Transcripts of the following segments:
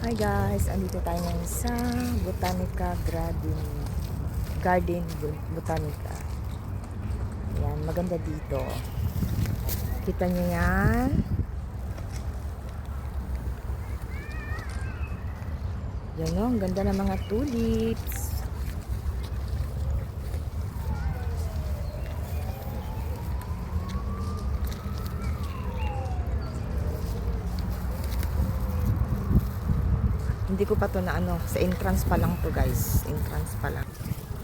Hi guys, andito tayo ngayon sa Botanica Garden Botanica. Ayan, maganda dito. Kita nyo yan. Yan o, ang ganda ng mga tulips. Hindi ko pa to na sa entrance pa lang to guys. Entrance pa lang.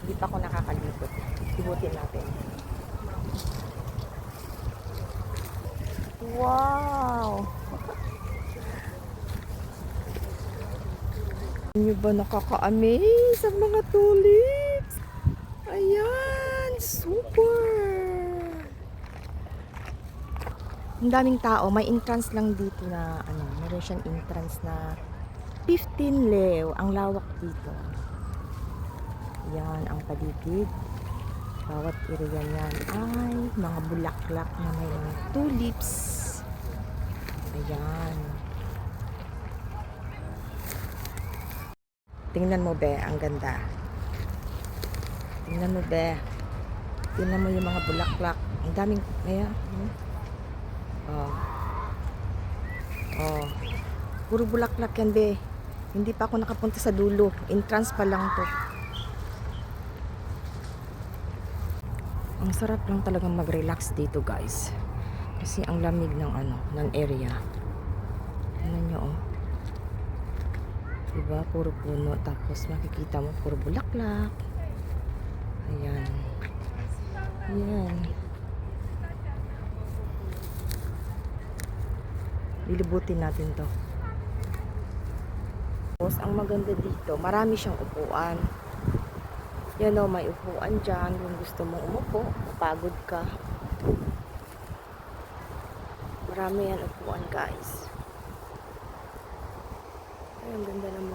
Hindi pa ako nakakalipot. Ibutin natin. Wow! Hindi ba nakaka-amaze ang mga tulips? Ayan! Super! Ang daming tao. May entrance lang dito na meron siyang entrance na 15 lew. Ang lawak dito. Yan ang paligid. Bawat area niyan ay mga bulaklak na may tulips. Ayan. Tingnan mo be, ang ganda. Tingnan mo be. Tingnan mo yung mga bulaklak. Ang daming, ayan. Oh. Oh. Puro bulaklak yan be. Hindi pa ako nakapunta sa dulo. Entrance pa lang to. Ang sarap lang talagang mag-relax dito guys. Kasi ang lamig ng ng area. Ano nyo oh. Diba? Puro puno. Tapos makikita mo puro bulaklak. Ayan. Ayan. Lilibutin natin to. Tapos ang maganda dito, marami siyang upuan. Yan o, may upuan dyan. Kung gusto mong umupo, pagod ka. Marami yan upuan guys. Ay, ang ganda ng